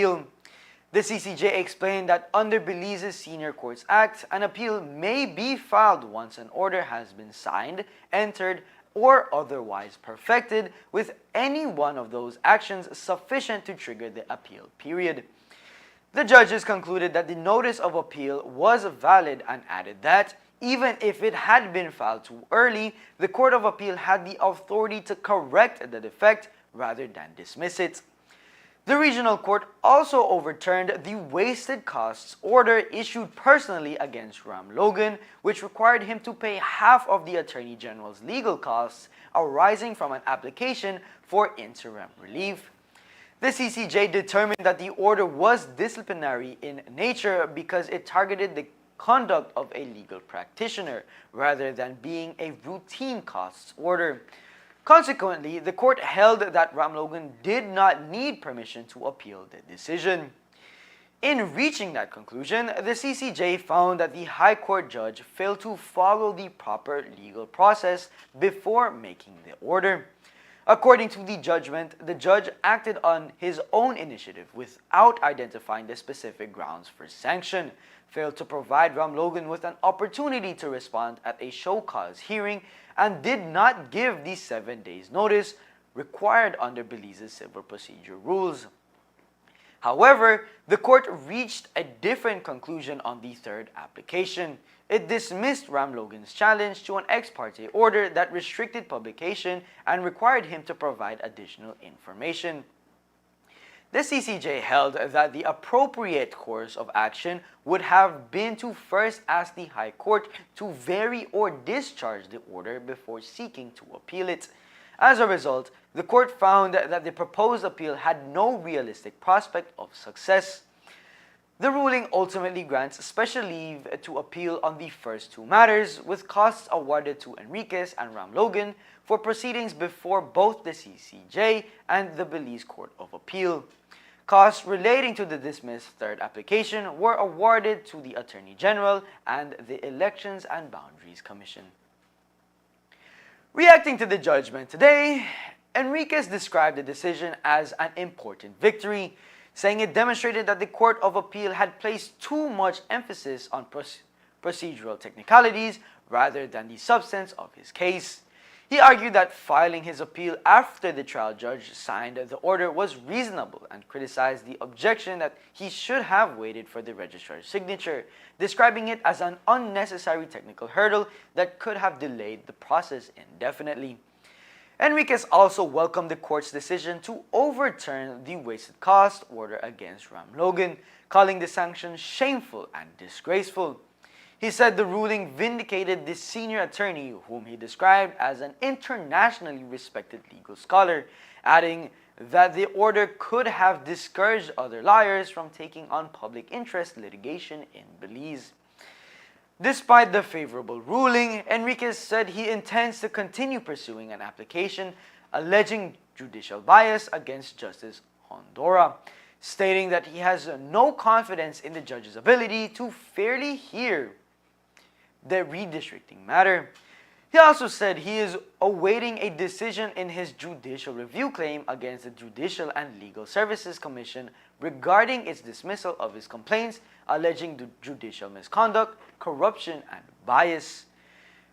appeal. The CCJ explained that under Belize's Senior Courts Act, an appeal may be filed once an order has been signed, entered, or otherwise perfected, with any one of those actions sufficient to trigger the appeal period. The judges concluded that the notice of appeal was valid and added that, even if it had been filed too early, the Court of Appeal had the authority to correct the defect rather than dismiss it. The regional court also overturned the wasted costs order issued personally against Ram Logan, which required him to pay half of the Attorney General's legal costs arising from an application for interim relief. The CCJ determined that the order was disciplinary in nature because it targeted the conduct of a legal practitioner rather than being a routine costs order. Consequently, the court held that Ram Logan did not need permission to appeal the decision. In reaching that conclusion, the CCJ found that the High Court judge failed to follow the proper legal process before making the order. According to the judgment, the judge acted on his own initiative without identifying the specific grounds for sanction, failed to provide Ram Logan with an opportunity to respond at a show cause hearing, and did not give the 7 days notice required under Belize's civil procedure rules. However, the court reached a different conclusion on the third application. It dismissed Ram Logan's challenge to an ex parte order that restricted publication and required him to provide additional information. The CCJ held that the appropriate course of action would have been to first ask the High Court to vary or discharge the order before seeking to appeal it. As a result, the court found that the proposed appeal had no realistic prospect of success. The ruling ultimately grants special leave to appeal on the first two matters, with costs awarded to Enriquez and Ram Logan for proceedings before both the CCJ and the Belize Court of Appeal. Costs relating to the dismissed third application were awarded to the Attorney General and the Elections and Boundaries Commission. Reacting to the judgment today, Enriquez described the decision as an important victory, saying it demonstrated that the Court of Appeal had placed too much emphasis on procedural technicalities rather than the substance of his case. He argued that filing his appeal after the trial judge signed the order was reasonable and criticized the objection that he should have waited for the registrar's signature, describing it as an unnecessary technical hurdle that could have delayed the process indefinitely. Enriquez also welcomed the court's decision to overturn the wasted cost order against Ram Logan, calling the sanction shameful and disgraceful. He said the ruling vindicated the senior attorney, whom he described as an internationally respected legal scholar, adding that the order could have discouraged other lawyers from taking on public interest litigation in Belize. Despite the favorable ruling, Enriquez said he intends to continue pursuing an application alleging judicial bias against Justice Hondora, stating that he has no confidence in the judge's ability to fairly hear the redistricting matter. He also said he is awaiting a decision in his judicial review claim against the Judicial and Legal Services Commission regarding its dismissal of his complaints alleging judicial misconduct, corruption, and bias.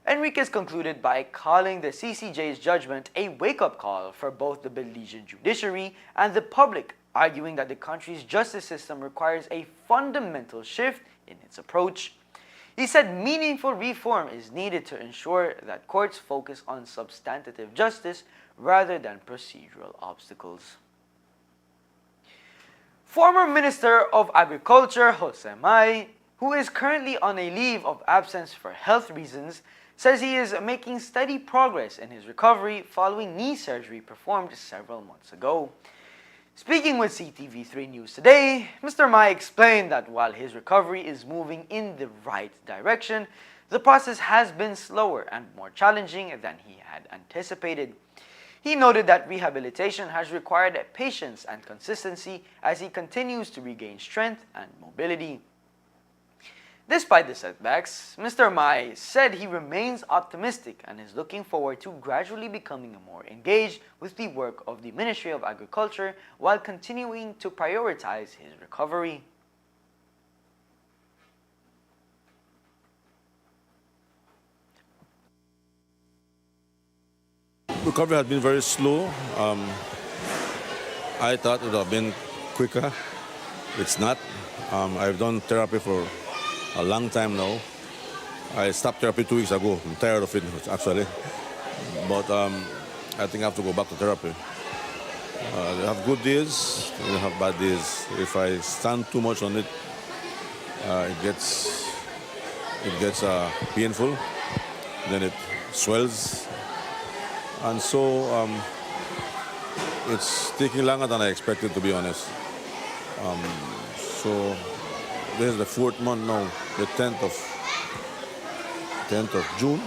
Enriquez concluded by calling the CCJ's judgment a wake-up call for both the Belizean judiciary and the public, arguing that the country's justice system requires a fundamental shift in its approach. He said meaningful reform is needed to ensure that courts focus on substantive justice rather than procedural obstacles. Former Minister of Agriculture Jose May, who is currently on a leave of absence for health reasons, says he is making steady progress in his recovery following knee surgery performed several months ago. Speaking with Ctv3 News today, Mr. May explained that while his recovery is moving in the right direction, the process has been slower and more challenging than he had anticipated. He noted that rehabilitation has required patience and consistency as he continues to regain strength and mobility. Despite the setbacks, Mr. Mai said he remains optimistic and is looking forward to gradually becoming more engaged with the work of the Ministry of Agriculture while continuing to prioritize his recovery. Recovery has been very slow. I thought it would have been quicker. It's not. I've done therapy for a long time now. I stopped therapy 2 weeks ago. I'm tired of it, actually. But I think I have to go back to therapy. You have good days, you have bad days. If I stand too much on it, it gets painful. Then it swells. And so it's taking longer than I expected, to be honest. So this is the 4th month now, the 10th of June,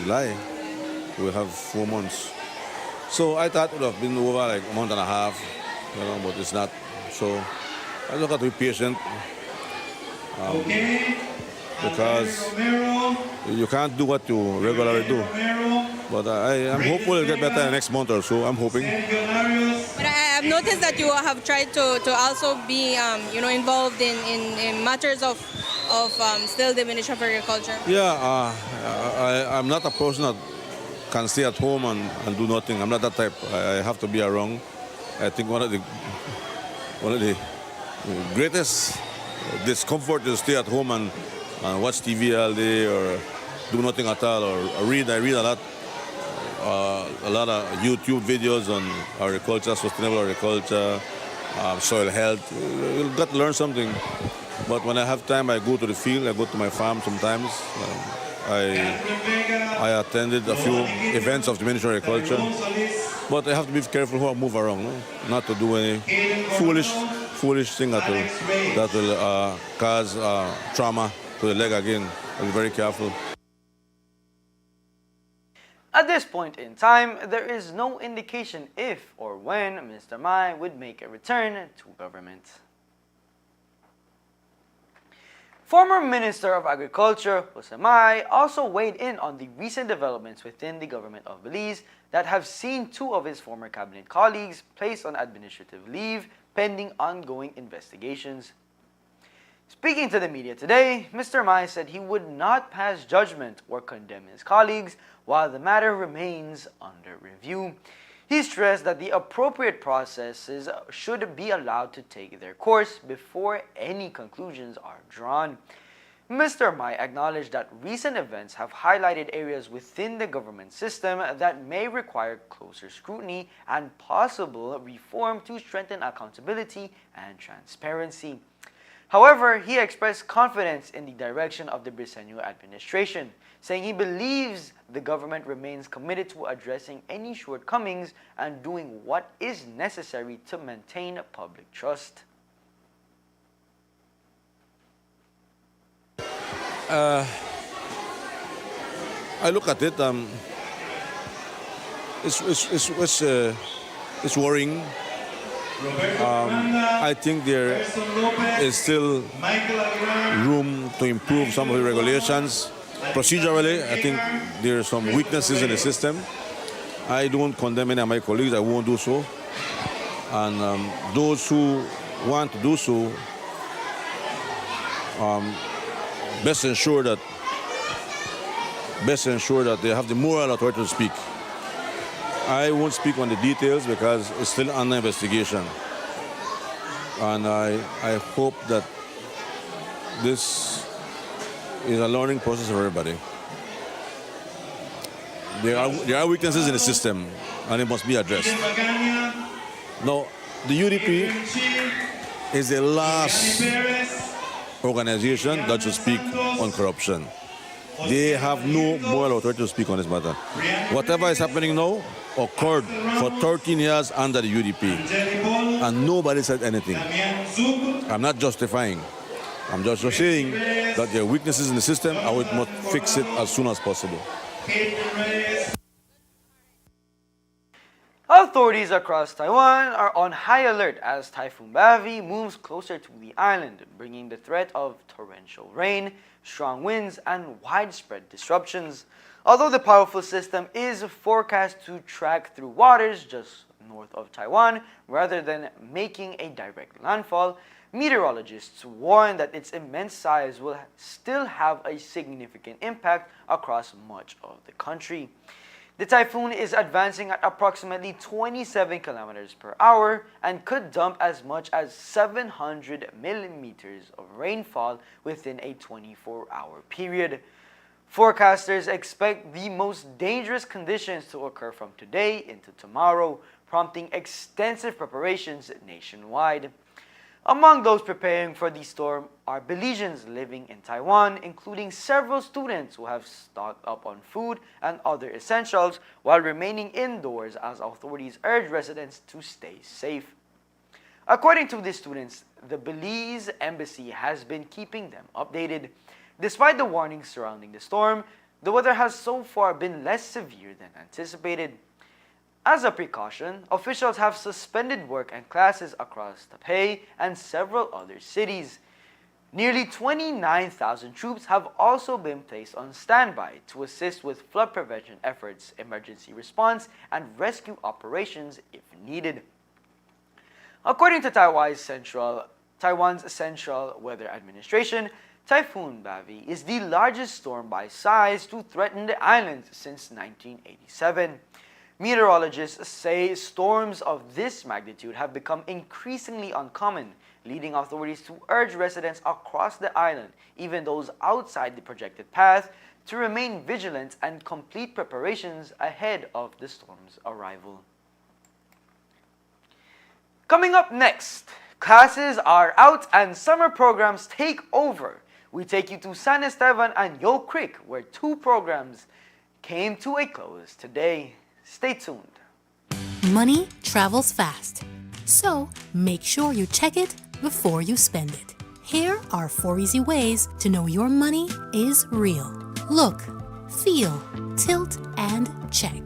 July. We have 4 months. So I thought it would have been over like a month and a half, but it's not. So I just have to be patient. Because you can't do what you regularly do. But I'm hopeful it'll get better in the next month or so. I'm hoping. But I've noticed that you have tried to also be involved in matters of still the Ministry of Agriculture. Yeah, I'm not a person that can stay at home and do nothing. I'm not that type. I have to be around. I think one of the greatest discomfort is to stay at home and watch TV all day or do nothing at all or read. I read a lot of YouTube videos on agriculture, sustainable agriculture, soil health. You've got to learn something. But when I have time, I go to the field. I go to my farm sometimes. I attended a few events of the Ministry of Agriculture. But I have to be careful who I move around, not to do any foolish thing that will cause trauma to the leg again. I'll be very careful. At this point in time, there is no indication if or when Mr. Mai would make a return to government. Former Minister of Agriculture, Jose Mai, also weighed in on the recent developments within the government of Belize that have seen 2 of his former cabinet colleagues placed on administrative leave pending ongoing investigations. Speaking to the media today, Mr. Mai said he would not pass judgment or condemn his colleagues while the matter remains under review. He stressed that the appropriate processes should be allowed to take their course before any conclusions are drawn. Mr. Mai acknowledged that recent events have highlighted areas within the government system that may require closer scrutiny and possible reform to strengthen accountability and transparency. However, he expressed confidence in the direction of the Briceño administration, saying he believes the government remains committed to addressing any shortcomings and doing what is necessary to maintain public trust. I look at it. It's worrying. I think there is still room to improve some of the regulations. Procedurally, I think there are some weaknesses in the system. I don't condemn any of my colleagues. I won't do so. And those who want to do so, best ensure that they have the moral authority to speak. I won't speak on the details because it's still under investigation. And I hope that this is a learning process for everybody. There are weaknesses in the system and it must be addressed. Now, the UDP is the last organization that should speak on corruption. They have no moral authority to speak on this matter. Whatever is happening now occurred for 13 years under the UDP, and nobody said anything. I'm not justifying. I'm just saying that there are weaknesses in the system and we must fix it as soon as possible. Authorities Authorities across Taiwan are on high alert as Typhoon Bavi moves closer to the island, bringing the threat of torrential rain, strong winds, and widespread disruptions. Although the powerful system is forecast to track through waters just north of Taiwan rather than making a direct landfall, meteorologists warn that its immense size will still have a significant impact across much of the country. The typhoon is advancing at approximately 27 kilometers per hour and could dump as much as 700 millimeters of rainfall within a 24-hour period. Forecasters expect the most dangerous conditions to occur from today into tomorrow, prompting extensive preparations nationwide. Among those preparing for the storm are Belizeans living in Taiwan, including several students who have stocked up on food and other essentials while remaining indoors as authorities urge residents to stay safe. According to the students, the Belize embassy has been keeping them updated. Despite the warnings surrounding the storm, the weather has so far been less severe than anticipated. As a precaution, officials have suspended work and classes across Taipei and several other cities. Nearly 29,000 troops have also been placed on standby to assist with flood prevention efforts, emergency response, and rescue operations if needed. According to Taiwan's Central Weather Administration, Typhoon Bavi is the largest storm by size to threaten the island since 1987. Meteorologists say storms of this magnitude have become increasingly uncommon, leading authorities to urge residents across the island, even those outside the projected path, to remain vigilant and complete preparations ahead of the storm's arrival. Coming up next, classes are out and summer programs take over. We take you to San Esteban and Yo Creek, where two programs came to a close today. Stay tuned. Money travels fast, so make sure you check it before you spend it. Here are 4 easy ways to know your money is real. Look, feel, tilt, and check.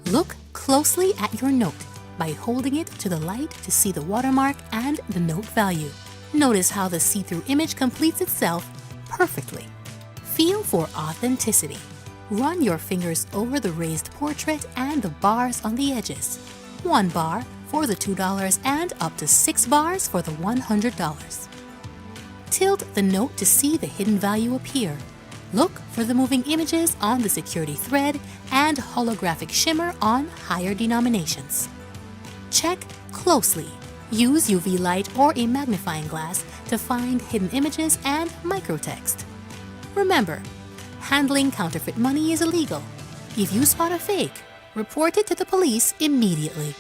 Look closely at your note by holding it to the light to see the watermark and the note value. Notice how the see-through image completes itself perfectly. Feel for authenticity. Run your fingers over the raised portrait and the bars on the edges. 1 bar for the $2 and up to 6 bars for the $100. Tilt the note to see the hidden value appear. Look for the moving images on the security thread and holographic shimmer on higher denominations. Check closely. Use UV light or a magnifying glass to find hidden images and microtext. Remember, handling counterfeit money is illegal. If you spot a fake, report it to the police immediately.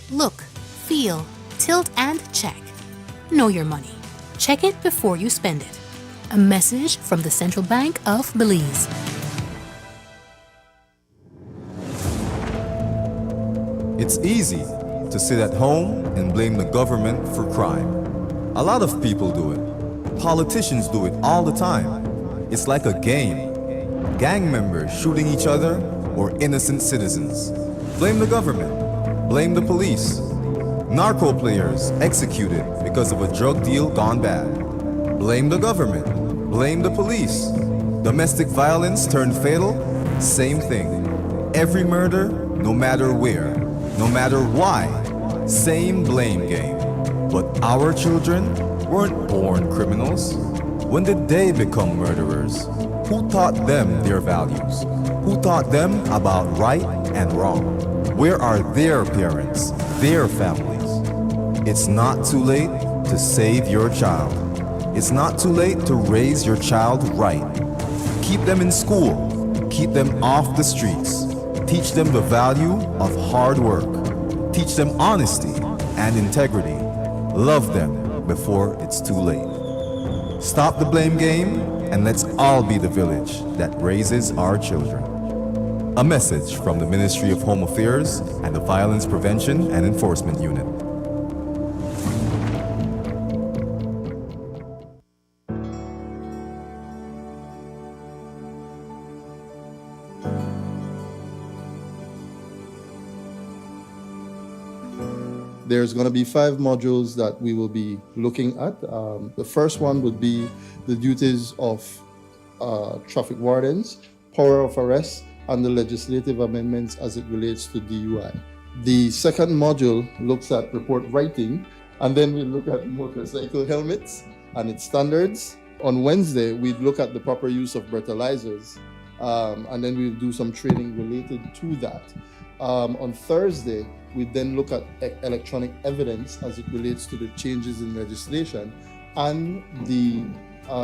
Look, feel, tilt, and check. Know your money. Check it before you spend it. A message from the Central Bank of Belize. It's easy to sit at home and blame the government for crime. A lot of people do it. Politicians do it all the time. It's like a game. Gang members shooting each other or innocent citizens. Blame the government. Blame the police. Narco players executed because of a drug deal gone bad. Blame the government. Blame the police. Domestic violence turned fatal? Same thing. Every murder, no matter where, no matter why, same blame game. But our children weren't born criminals. When did they become murderers? Who taught them their values? Who taught them about right and wrong? Where are their parents, their families? It's not too late to save your child. It's not too late to raise your child right. Keep them in school. Keep them off the streets. Teach them the value of hard work. Teach them honesty and integrity. Love them before it's too late. Stop the blame game and let's all be the village that raises our children. A message from the Ministry of Home Affairs and the Violence Prevention and Enforcement Unit. There's going to be 5 modules that we will be looking at. The first one would be the duties of traffic wardens, power of arrest, and the legislative amendments as it relates to DUI. The second module looks at report writing, and then we look at motorcycle helmets and its standards. On Wednesday, we look at the proper use of breathalyzers, and then we'll do some training related to that. On Thursday, we then look at electronic evidence as it relates to the changes in legislation and the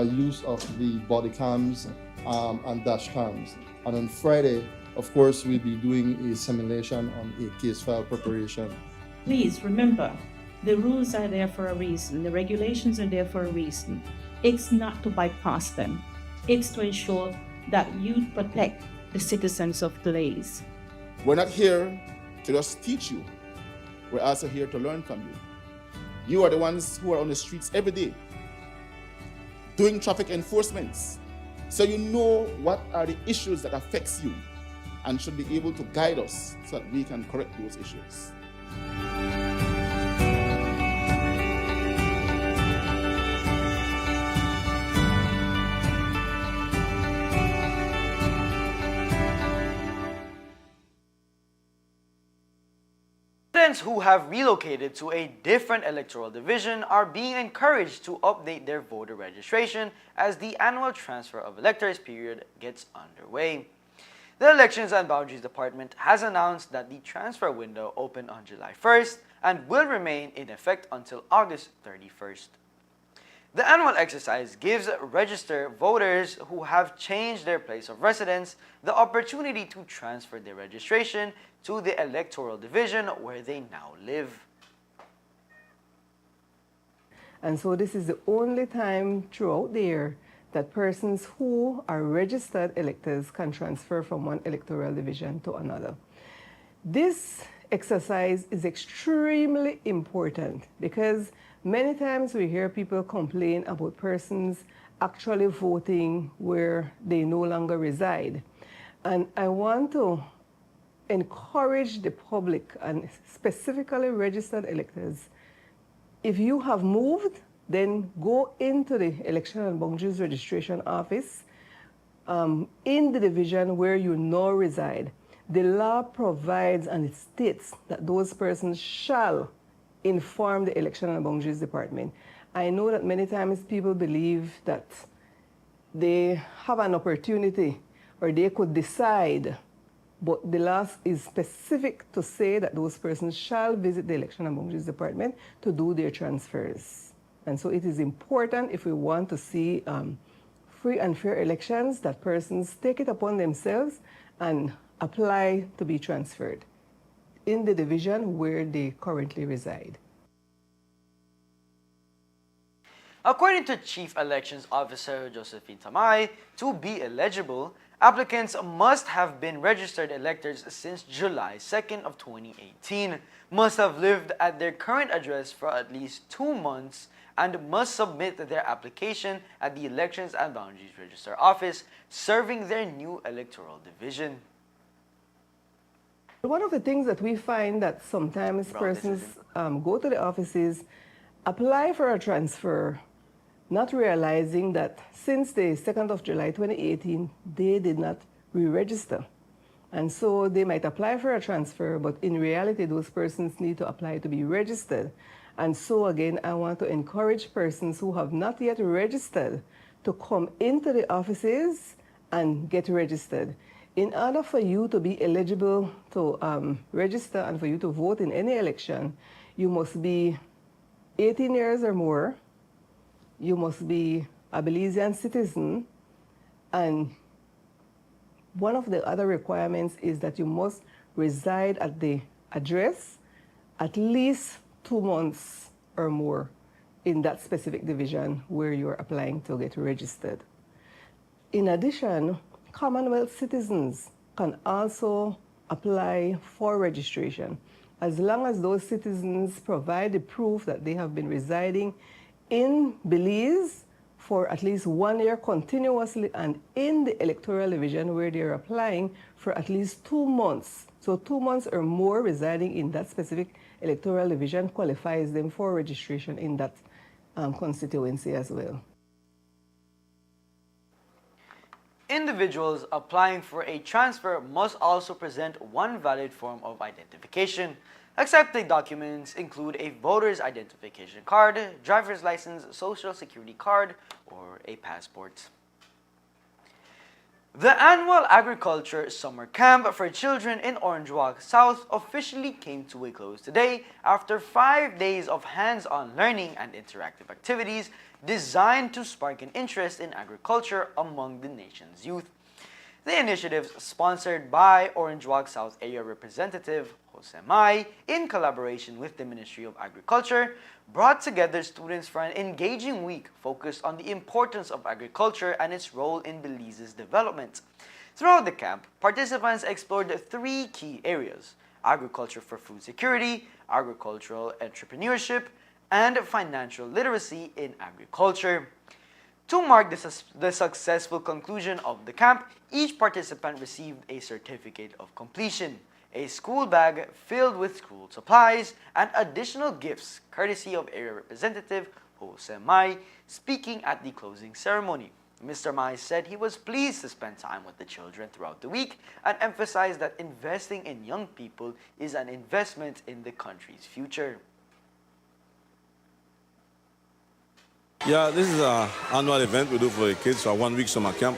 use of the body cams and dash cams. And on Friday, of course, we'll be doing a simulation on a case file preparation. Please remember, the rules are there for a reason. The regulations are there for a reason. It's not to bypass them. It's to ensure that you protect the citizens of Blaze. We're not here to just teach you. We're also here to learn from you. You are the ones who are on the streets every day doing traffic enforcements. So you know what are the issues that affects you and should be able to guide us so that we can correct those issues. Residents who have relocated to a different electoral division are being encouraged to update their voter registration as the annual transfer of electors period gets underway. The Elections and Boundaries Department has announced that the transfer window opened on July 1st and will remain in effect until August 31st. The annual exercise gives registered voters who have changed their place of residence the opportunity to transfer their registration to the electoral division where they now live. And so this is the only time throughout the year that persons who are registered electors can transfer from one electoral division to another. This exercise is extremely important because many times we hear people complain about persons actually voting where they no longer reside. And I want to encourage the public and specifically registered electors, if you have moved, then go into the Election and Boundaries Registration Office in the division where you now reside. The law provides and it states that those persons shall inform the Election and Boundaries Department. I know that many times people believe that they have an opportunity or they could decide, but the law is specific to say that those persons shall visit the Election and Boundaries Department to do their transfers. And so it is important, if we want to see free and fair elections, that persons take it upon themselves and apply to be transferred in the division where they currently reside. According to Chief Elections Officer Josephine Tamay, to be eligible, applicants must have been registered electors since July 2nd of 2018, must have lived at their current address for at least 2 months, and must submit their application at the Elections and Boundaries Register Office serving their new electoral division. One of the things that we find that sometimes persons go to the offices, apply for a transfer, not realizing that since the 2nd of July 2018, they did not re-register. And so they might apply for a transfer, but in reality, those persons need to apply to be registered. And so again, I want to encourage persons who have not yet registered to come into the offices and get registered. In order for you to be eligible to register and for you to vote in any election, you must be 18 years or more, you must be a Belizean citizen, and one of the other requirements is that you must reside at the address at least 2 months or more in that specific division where you're applying to get registered. In addition, Commonwealth citizens can also apply for registration as long as those citizens provide the proof that they have been residing in Belize for at least 1 year continuously and in the electoral division where they're applying for at least 2 months. So 2 months or more residing in that specific electoral division qualifies them for registration in that constituency as well. Individuals applying for a transfer must also present one valid form of identification. Accepted documents include a voter's identification card, driver's license, social security card, or a passport. The annual agriculture summer camp for children in Orange Walk South officially came to a close today after 5 days of hands-on learning and interactive activities designed to spark an interest in agriculture among the nation's youth. The initiative, sponsored by Orange Walk South Area Representative Jose Mai in collaboration with the Ministry of Agriculture, brought together students for an engaging week focused on the importance of agriculture and its role in Belize's development. Throughout the camp, participants explored 3 key areas: agriculture for food security, agricultural entrepreneurship, and financial literacy in agriculture. To mark the successful conclusion of the camp, each participant received a certificate of completion, a school bag filled with school supplies, and additional gifts courtesy of Area Representative Jose Mai speaking at the closing ceremony. Mr. Mai said he was pleased to spend time with the children throughout the week and emphasized that investing in young people is an investment in the country's future. Yeah, this is an annual event we do for the kids, a 1 week summer camp,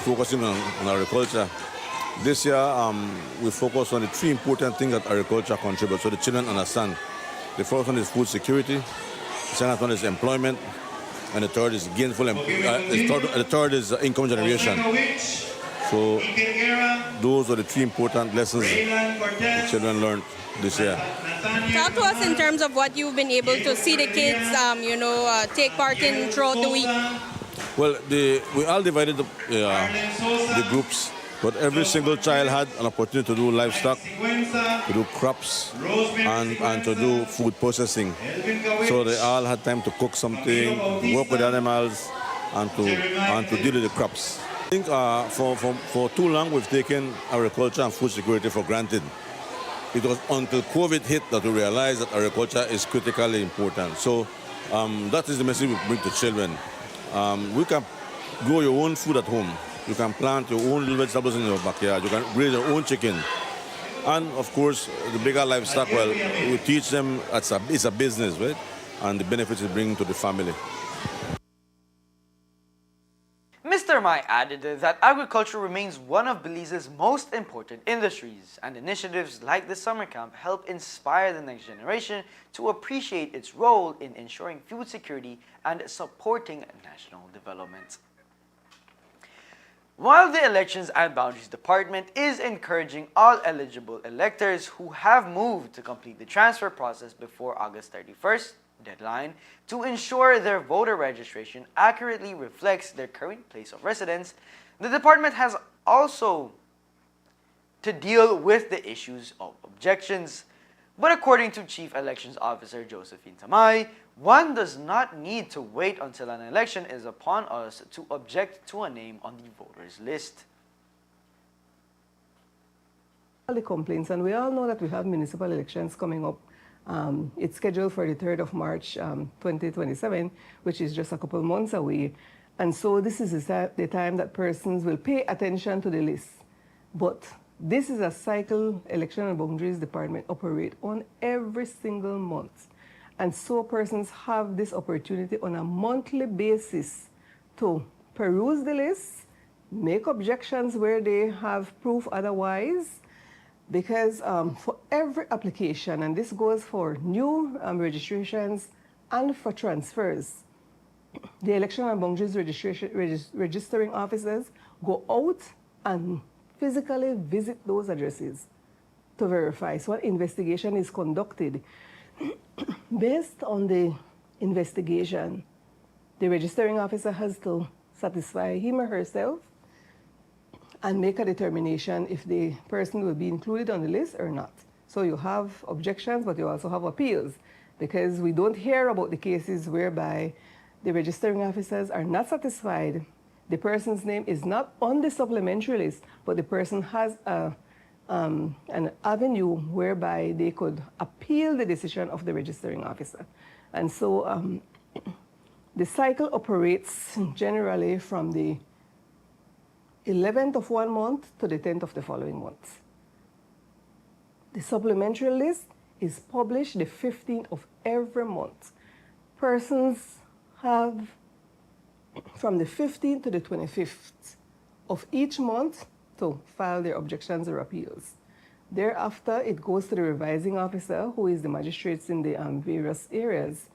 focusing on agriculture. This year, we focus on the 3 important things that agriculture contributes, so the children understand. The first one is food security, the second one is employment, and the third is the third is income generation. So those are the 3 important lessons the children learned this year. Talk to us in terms of what you've been able to see the kids, take part in throughout the week. Well, we all divided the groups, but every single child had an opportunity to do livestock, to do crops, and to do food processing. So they all had time to cook something, work with animals, and to deal with the crops. I think for too long we've taken agriculture and food security for granted. It was until COVID hit that we realized that agriculture is critically important. So that is the message we bring to children. We can grow your own food at home. You can plant your own little vegetables in your backyard. You can raise your own chicken. And of course, the bigger livestock, well, we teach them it's a business, right? And the benefits it brings to the family. Mr. Mai added that agriculture remains one of Belize's most important industries, and initiatives like the summer camp help inspire the next generation to appreciate its role in ensuring food security and supporting national development. While the Elections and Boundaries Department is encouraging all eligible electors who have moved to complete the transfer process before August 31st, deadline, to ensure their voter registration accurately reflects their current place of residence, the department has also to deal with the issues of objections. But according to Chief Elections Officer Josephine Tamay, one does not need to wait until an election is upon us to object to a name on the voters list. All the complaints, and we all know that we have municipal elections coming up. It's scheduled for the 3rd of March 2027, which is just a couple months away. And so this is the time that persons will pay attention to the list. But this is a cycle Election and Boundaries Department operate on every single month. And so persons have this opportunity on a monthly basis to peruse the list, make objections where they have proof otherwise, because for every application, and this goes for new registrations and for transfers, the Election and Boundaries registering officers go out and physically visit those addresses to verify. So an investigation is conducted. Based on the investigation, the registering officer has to satisfy him or herself and make a determination if the person will be included on the list or not. So you have objections, but you also have appeals, because we don't hear about the cases whereby the registering officers are not satisfied. The person's name is not on the supplementary list, but the person has a an avenue whereby they could appeal the decision of the registering officer. And so the cycle operates generally from the 11th of one month to the 10th of the following month. The supplementary list is published the 15th of every month. Persons have from the 15th to the 25th of each month to file their objections or appeals. Thereafter, it goes to the revising officer, who is the magistrates in the various areas,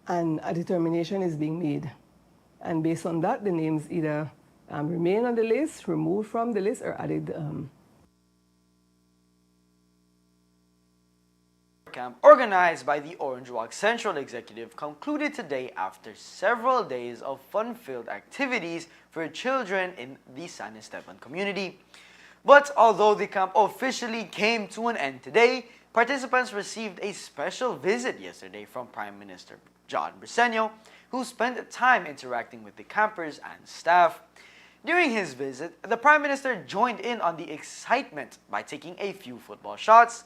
and a determination is being made. And based on that, the names either remain on the list, removed from the list, or added. Camp organized by the Orange Walk Central Executive concluded today after several days of fun-filled activities for children in the San Esteban community. But although the camp officially came to an end today, participants received a special visit yesterday from Prime Minister John Briceño, who spent time interacting with the campers and staff. During his visit, the Prime Minister joined in on the excitement by taking a few football shots,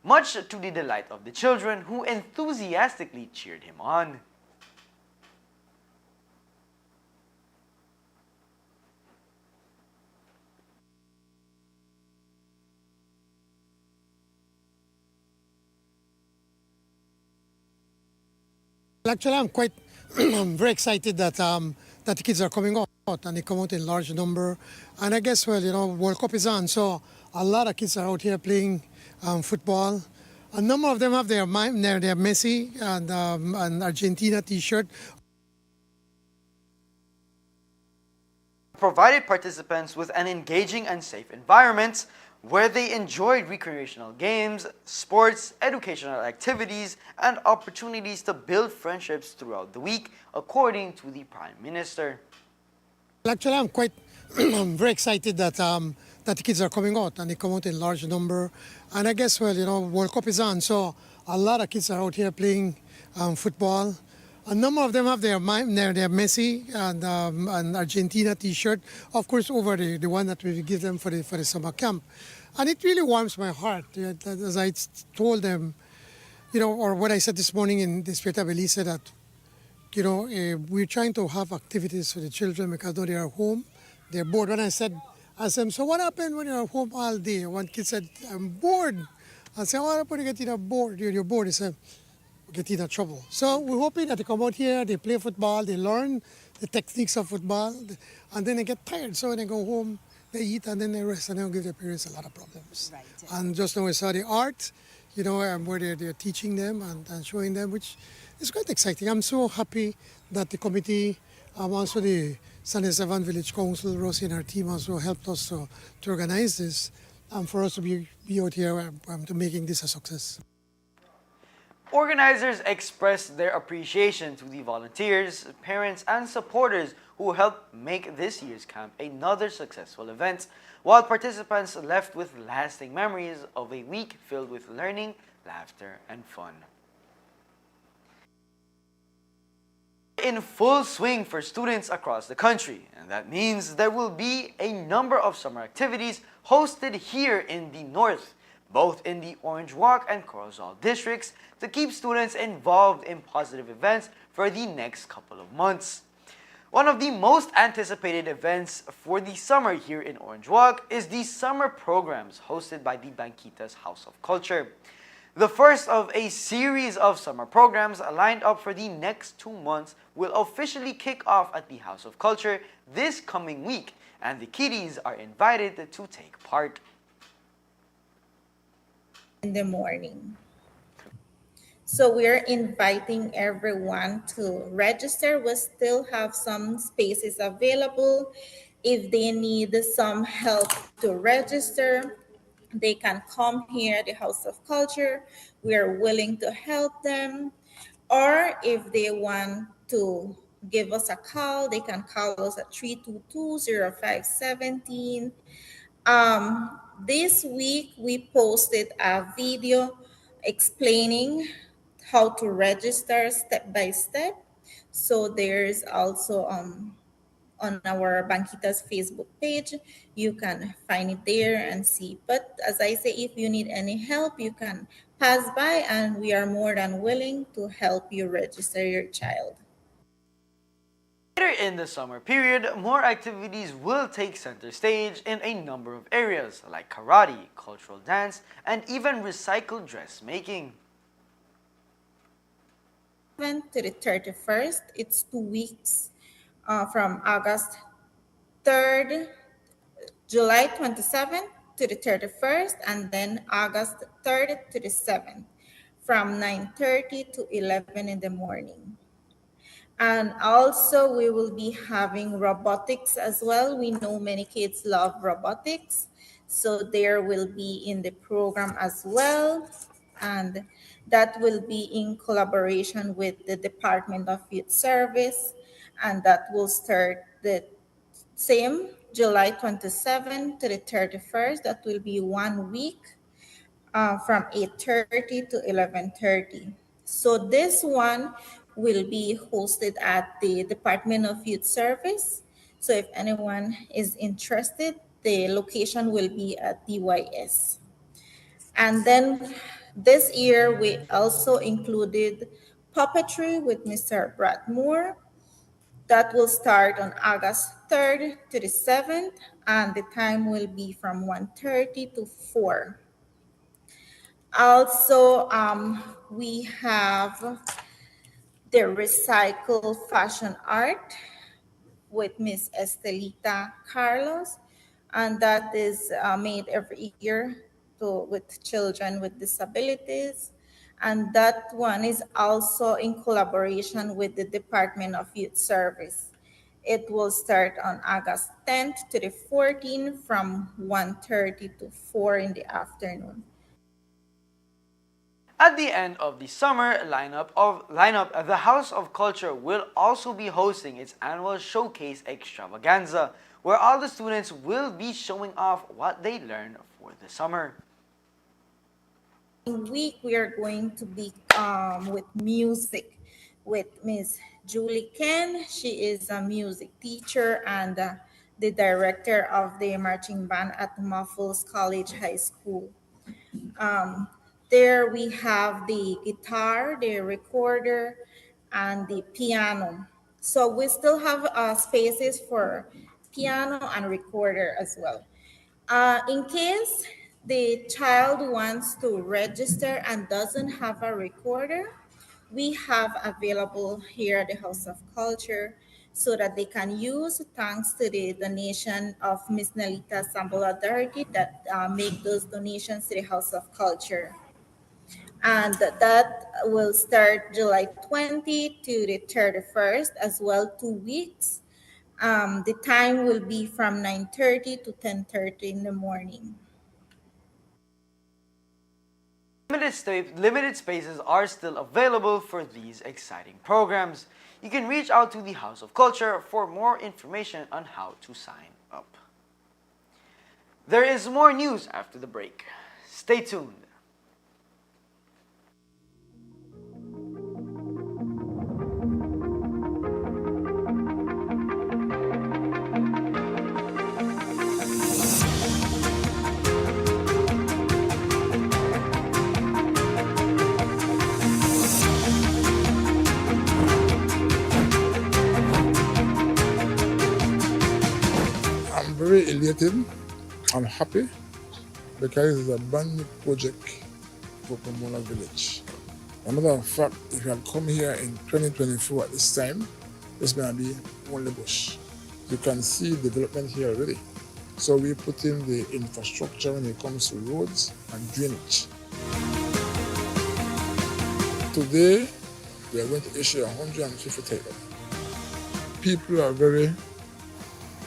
much to the delight of the children, who enthusiastically cheered him on. Actually, I'm quite I'm very excited that that the kids are coming out and they come out in large number. And I guess, well, World Cup is on, so a lot of kids are out here playing football. A number of them have their Messi and Argentina T-shirt. Provided participants with an engaging and safe environment where they enjoyed recreational games, sports, educational activities, and opportunities to build friendships throughout the week, according to the Prime Minister. Actually, I'm quite I'm very excited that that the kids are coming out and they come out in large number. And I guess, well, World Cup is on, so a lot of kids are out here playing football. A number of them have their Messi and Argentina T-shirt, of course, over the one that we give them for the summer camp. And it really warms my heart, as I told them, or what I said this morning in the Despierta Belize, that, we're trying to have activities for the children because now they are home, they're bored. When I asked them, so what happened when you're home all day? One kid said, I'm bored. I said, what happened when you get bored? You're bored. He said, get into trouble. So we're hoping that they come out here, they play football, they learn the techniques of football, and then they get tired. So when they go home, they eat and then they rest, and they'll give their parents a lot of problems. Right. And just now we saw the art, where they're teaching them and showing them, which is quite exciting. I'm so happy that the committee, also the San Esteban Village Council, Rosie and her team also helped us to organize this, and for us to be out here to making this a success. Organizers expressed their appreciation to the volunteers, parents, and supporters who helped make this year's camp another successful event, while participants left with lasting memories of a week filled with learning, laughter, and fun. In full swing for students across the country, and that means there will be a number of summer activities hosted here in the north, both in the Orange Walk and Corozal districts, to keep students involved in positive events for the next couple of months. One of the most anticipated events for the summer here in Orange Walk is the summer programs hosted by the Banquitas House of Culture. The first of a series of summer programs lined up for the next 2 months will officially kick off at the House of Culture this coming week, and the kiddies are invited to take part. In the morning. So we're inviting everyone to register. We still have some spaces available. If they need some help to register, they can come here at the House of Culture. We are willing to help them. Or if they want to give us a call, they can call us at 322-0517. This week we posted a video explaining how to register step by step. So there's also on our Banquita's Facebook page. You can find it there and see. But as I say, if you need any help, you can pass by and we are more than willing to help you register your child. Later in the summer period, more activities will take center stage in a number of areas like karate, cultural dance, and even recycled dressmaking. To the 31st, it's 2 weeks from August 3rd, July 27th to the 31st, and then August 3rd to the 7th from 9:30 to 11 in the morning. And also, we will be having robotics as well. We know many kids love robotics, so there will be in the program as well. And that will be in collaboration with the Department of Youth Service, and that will start the same July 27th to the 31st. That will be 1 week from 8:30 to 11:30. So this one will be hosted at the Department of Youth Service. So if anyone is interested, the location will be at DYS. And then this year we also included puppetry with Mr. Brad Moore. That will start on August 3rd to the 7th, and the time will be from 1:30 to 4. Also, we have the recycled fashion art with Miss Estelita Carlos, and that is made every year with children with disabilities. And that one is also in collaboration with the Department of Youth Service. It will start on August 10th to the 14th from 1:30 to 4 in the afternoon. At the end of the summer lineup, the House of Culture will also be hosting its annual showcase extravaganza, where all the students will be showing off what they learned for the summer. Week we are going to be with music with Miss Julie Ken. She is a music teacher and the director of the marching band at Muffles College High School. There we have the guitar, the recorder, and the piano. So we still have spaces for piano and recorder as well. In case the child wants to register and doesn't have a recorder, we have available here at the House of Culture so that they can use, thanks to the donation of Miss Nalita Sambola Doherty that make those donations to the House of Culture. And that will start July 20 to the 31st as well, 2 weeks. The time will be from 9:30 to 10:30 in the morning. Limited spaces are still available for these exciting programs. You can reach out to the House of Culture for more information on how to sign up. There is more news after the break. Stay tuned. I'm very elated. I'm happy because it's a brand new project for Pomona Village. As a matter of fact, if you had come here in 2024 at this time, it's going to be only bush. You can see development here already. So we put in the infrastructure when it comes to roads and drainage. Today, we are going to issue 150 titles. People are very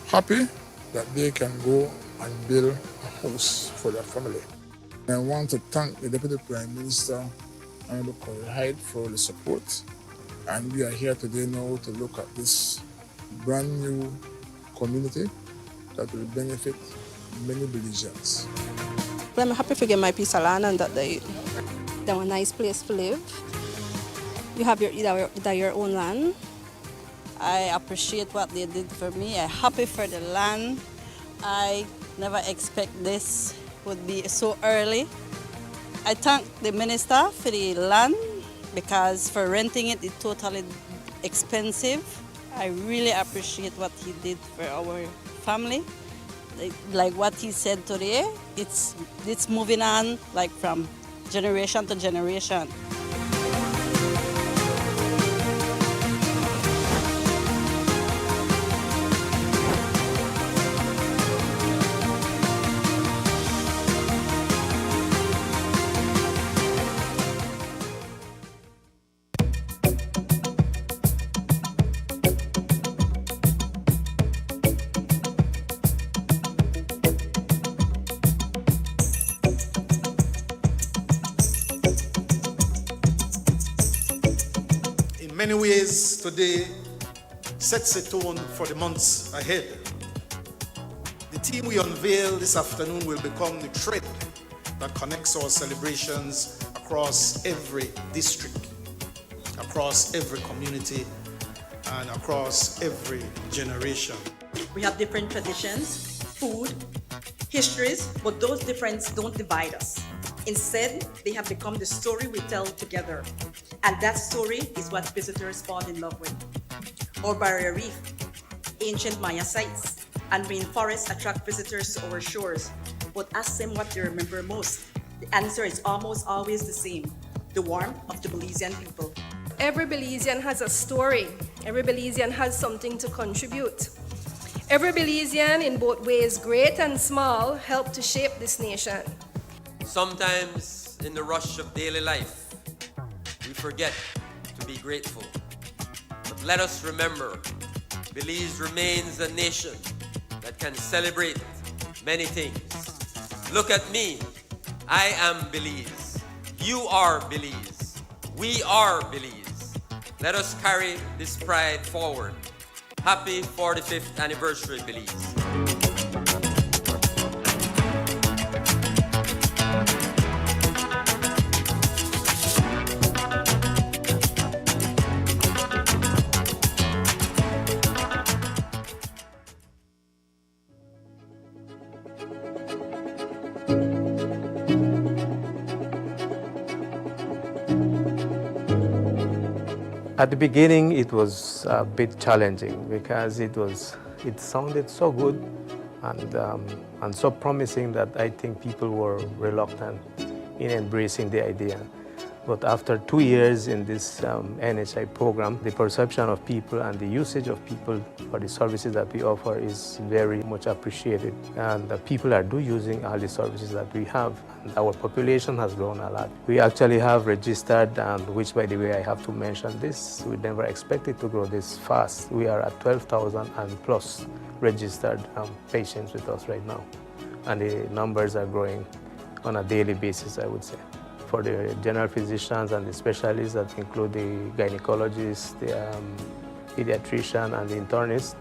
happy that they can go and build a house for their family. I want to thank the Deputy Prime Minister, Honorable Corey Hyde, for the support. And we are here today now to look at this brand new community that will benefit many villages. I'm happy to get my piece of land and that they have a nice place to live. You have your own land I appreciate what they did for me. I'm happy for the land. I never expect this would be so early. I thank the minister for the land because for renting it, it's totally expensive. I really appreciate what he did for our family. Like what he said today, it's moving on like from generation to generation. In many ways, today sets a tone for the months ahead. The theme we unveil this afternoon will become the thread that connects our celebrations across every district, across every community, and across every generation. We have different traditions, food, histories, but those differences don't divide us. Instead, they have become the story we tell together. And that story is what visitors fall in love with. Our barrier reef, ancient Maya sites, and rainforests attract visitors to our shores. But ask them what they remember most. The answer is almost always the same: the warmth of the Belizean people. Every Belizean has a story. Every Belizean has something to contribute. Every Belizean, in both ways, great and small, helped to shape this nation. Sometimes, in the rush of daily life, we forget to be grateful. But let us remember, Belize remains a nation that can celebrate many things. Look at me. I am Belize. You are Belize. We are Belize. Let us carry this pride forward. Happy 45th anniversary, Belize. At the beginning, it was a bit challenging because it sounded so good and so promising that I think people were reluctant in embracing the idea. But after 2 years in this NHI program, the perception of people and the usage of people for the services that we offer is very much appreciated. And the people are using all the services that we have. And our population has grown a lot. We actually have registered, and which, by the way, I have to mention this, we never expected to grow this fast. We are at 12,000 and plus registered patients with us right now. And the numbers are growing on a daily basis, I would say. For the general physicians and the specialists that include the gynecologist, the pediatrician, and the internist.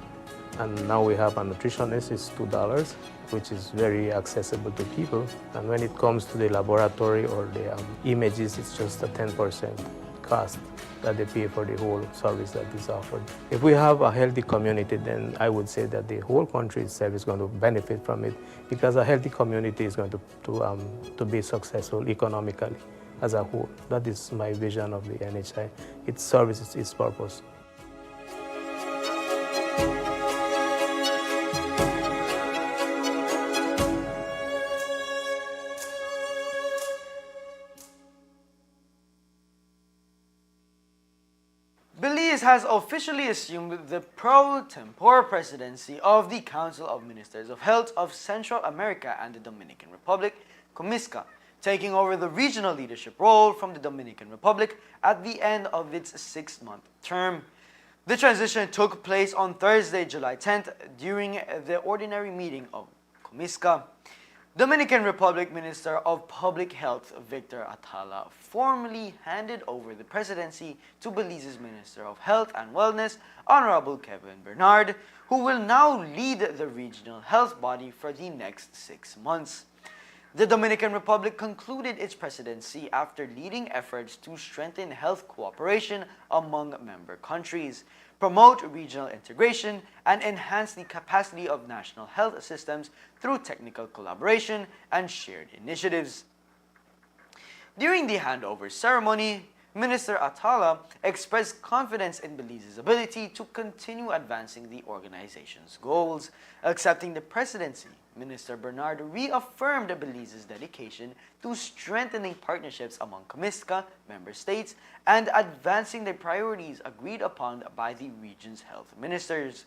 And now we have a nutritionist, it's $2, which is very accessible to people. And when it comes to the laboratory or the images, it's just a 10% cost that they pay for the whole service that is offered. If we have a healthy community, then I would say that the whole country itself is going to benefit from it, because a healthy community is going to be successful economically as a whole. That is my vision of the NHI. Its service, its purpose. Belize has officially assumed the pro tempore presidency of the Council of Ministers of Health of Central America and the Dominican Republic, COMISCA, taking over the regional leadership role from the Dominican Republic at the end of its 6-month term. The transition took place on Thursday, July 10th, during the ordinary meeting of COMISCA. Dominican Republic Minister of Public Health Victor Atala formally handed over the presidency to Belize's Minister of Health and Wellness, Honorable Kevin Bernard, who will now lead the regional health body for the next 6 months. The Dominican Republic concluded its presidency after leading efforts to strengthen health cooperation among member countries. promote regional integration, and enhance the capacity of national health systems through technical collaboration and shared initiatives. During the handover ceremony, Minister Atala expressed confidence in Belize's ability to continue advancing the organization's goals. Accepting the presidency, Minister Bernard reaffirmed Belize's dedication to strengthening partnerships among COMISCA member states and advancing the priorities agreed upon by the region's health ministers.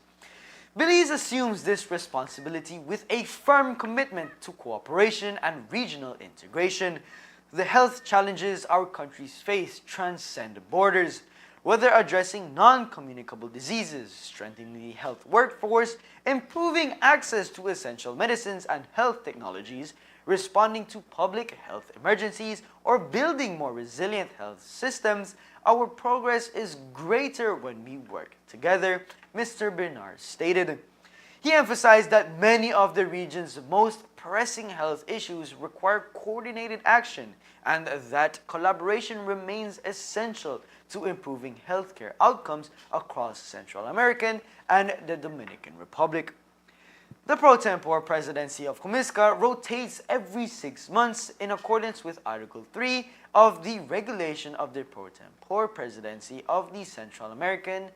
Belize assumes this responsibility with a firm commitment to cooperation and regional integration. The health challenges our countries face transcend borders. Whether addressing non-communicable diseases, strengthening the health workforce, improving access to essential medicines and health technologies, responding to public health emergencies, or building more resilient health systems, our progress is greater when we work together, Mr. Bernard stated. He emphasized that many of the region's most pressing health issues require coordinated action and that collaboration remains essential to improving healthcare outcomes across Central America and the Dominican Republic. The pro tempore presidency of COMISCA rotates every 6 months in accordance with Article 3 of the regulation of the pro tempore presidency of the Central American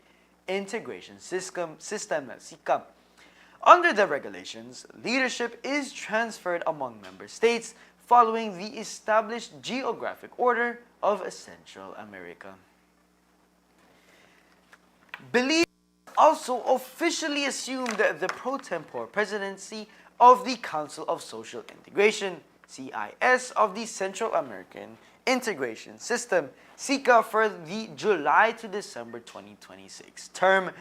Integration System (SICA). Under the regulations, leadership is transferred among member states following the established geographic order of Central America. Belize also officially assumed the pro tempore presidency of the Council of Social Integration (CIS) of the Central American Integration System (SICA) for the July to December 2026 term.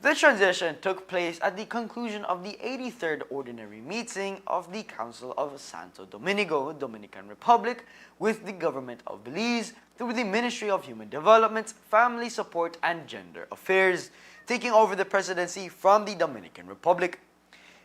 The transition took place at the conclusion of the 83rd Ordinary Meeting of the Council of Santo Domingo, Dominican Republic, with the Government of Belize through the Ministry of Human Development, Family Support, and Gender Affairs, taking over the presidency from the Dominican Republic.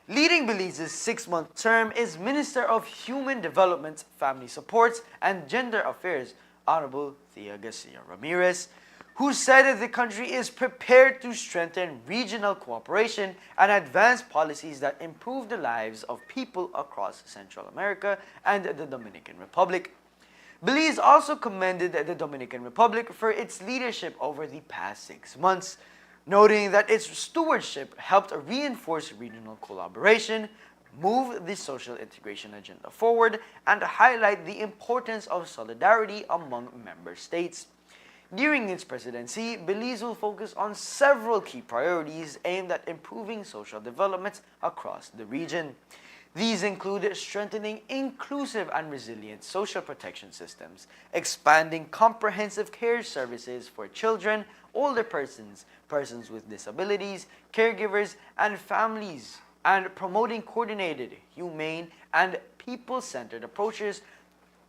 Leading Belize's 6-month term is Minister of Human Development, Family Support, and Gender Affairs, Honorable Thea Garcia Ramirez, who said that the country is prepared to strengthen regional cooperation and advance policies that improve the lives of people across Central America and the Dominican Republic. Belize also commended the Dominican Republic for its leadership over the past 6 months, noting that its stewardship helped reinforce regional collaboration, move the social integration agenda forward, and highlight the importance of solidarity among member states. During its presidency, Belize will focus on several key priorities aimed at improving social development across the region. These include strengthening inclusive and resilient social protection systems, expanding comprehensive care services for children, older persons, persons with disabilities, caregivers, and families, and promoting coordinated, humane, and people-centered approaches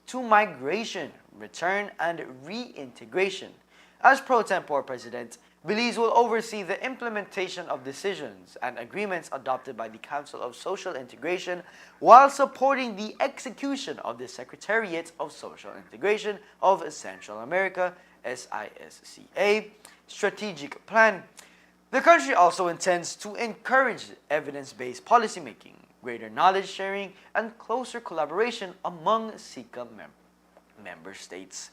to migration, return, and reintegration. As pro tempore president, Belize will oversee the implementation of decisions and agreements adopted by the Council of Social Integration while supporting the execution of the Secretariat of Social Integration of Central America (SISCA) strategic plan. The country also intends to encourage evidence-based policymaking, greater knowledge sharing, and closer collaboration among SICA member states.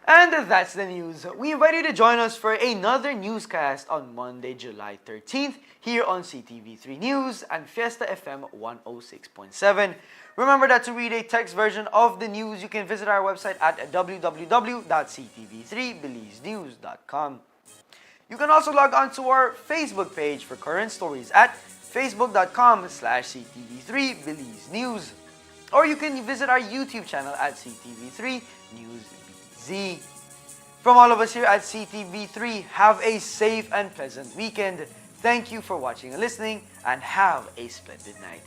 And that's the news. We invite you to join us for another newscast on Monday, July 13th, here on Ctv3 News and Fiesta FM 106.7. Remember that to read a text version of the news, you can visit our website at www.ctv3belizenews.com. You can also log on to our Facebook page for current stories at facebook.com/ctv3belizenews. Or you can visit our YouTube channel at Ctv3 News BZ. From all of us here at Ctv3, have a safe and pleasant weekend. Thank you for watching and listening, and have a splendid night.